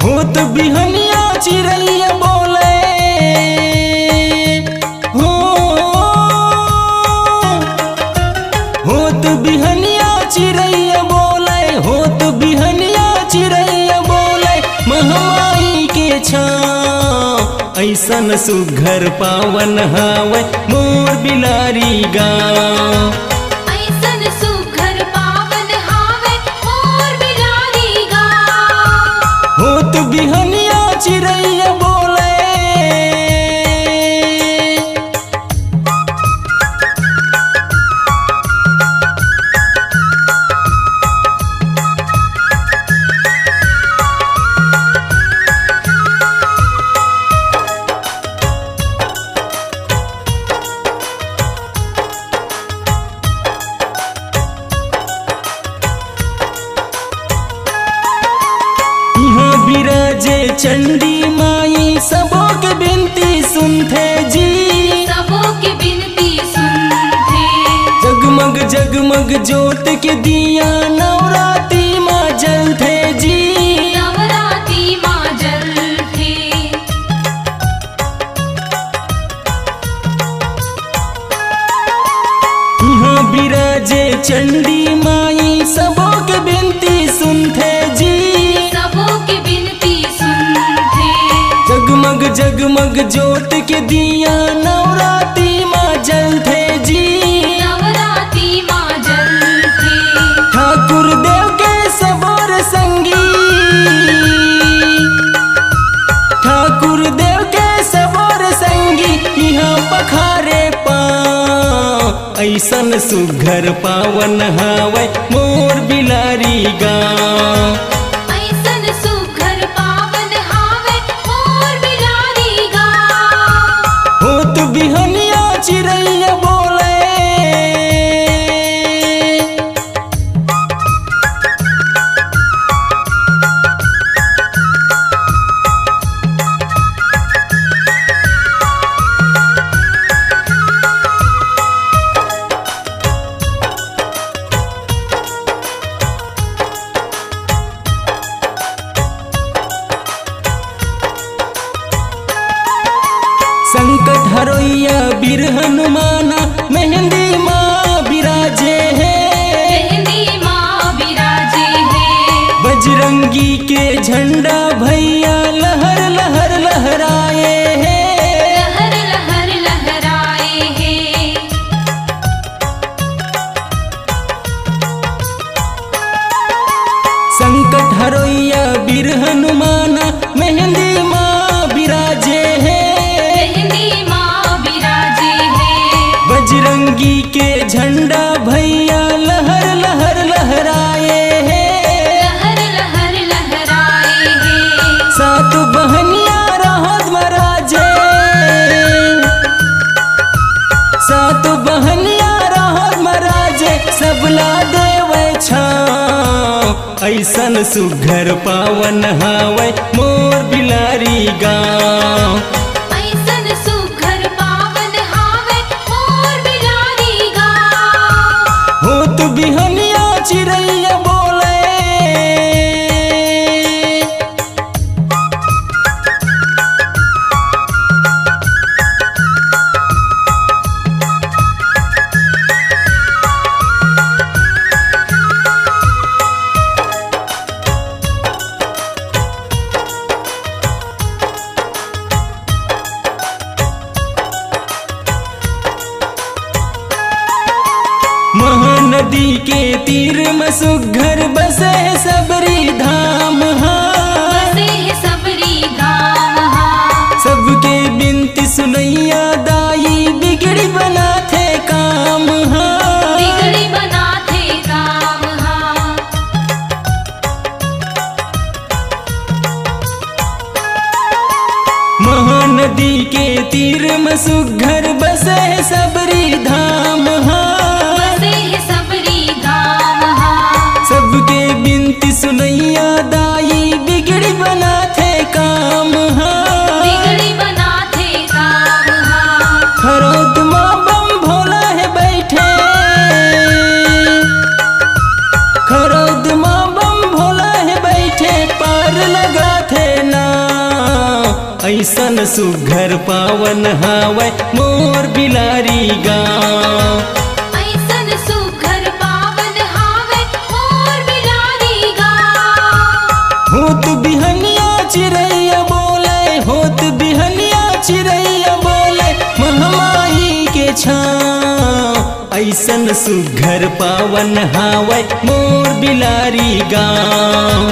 होत बिहनिया चिड़ैया बोले हो, होत बिहनिया चिड़ैया बोले, होत बिहनिया चिड़ैया बोले महमाई के छाँव ऐसन सुघर पावन हावै मोर बिलारी गाँव। होत बिहनिया चिड़ैया बोले बिराजे चंडी माई सबों के बिनती सुनते जी, सबों के बिनती सुनते। जगमग जगमग जोत के दिया नवराती माँ जलते जी, नवराती माँ जलते। यहाँ बिराजे चंडी माई सबों के बिनती सुनते जी, जगमग जगमग जोत के दिया नवराती माँ जलते जी, नवराती माँ जलते। ठाकुर देव के सबोर संगी, ठाकुर देव के सबोर संगी यहाँ पखारे पाँव ऐसन सुघर पावन हावै मोर बिलारी गाँव। होत बिहनिया चिड़ैया बोले संकट हरोइया बीर हनुमाना मेहंदी माँ बिराजे है, मेहंदी माँ बिराजे है। बजरंगी के झंडा भैया लहर लहर लहराए है, लहर लहर लहराए है। संकट हरोइया बीर हनुमाना मेहंदी माँ बिराजे है, बजरंगी के झंडा भैया लहर लहर लहराए हैं, लहर लहर लहराए हैं। सात बहनिया रहत महाराजे, सात बहनिया रहत महाराजे सबला देवे छाँव ऐसन सुघर पावन हावै मोर बिलारी गाँव। होत बिहनिया चिड़ैया बोले महानदी के तीर में सुघर बसे सबरी धाम बसे है सबरी धाम हाँ। सबके बिनती सुनैया दाई बिगड़ी बनाते काम हाँ, बिगड़ी बनाते काम हाँ। महानदी के तीर में सुघर बसे सबरी धाम हाँ, सबके बिनती सुनैया दाई बिगड़ी बनाते काम हाँ, बिगड़ी बनाते काम हाँ। खरोद माँ बम भोला है बैठे, खरोद माँ बम भोला है बैठे पार लगाते ऐसन सुघर पावन हावै मोर बिलारी गाँव। ऐसन सुघर पावन हावे मोर बिलारी गाँव। होत बिहनिया चिड़ैया बोले, होत बिहनिया चिड़ैया बोले महामाई के छाँव। ऐसन सुघर पावन हावै मोर बिलारी गाँव।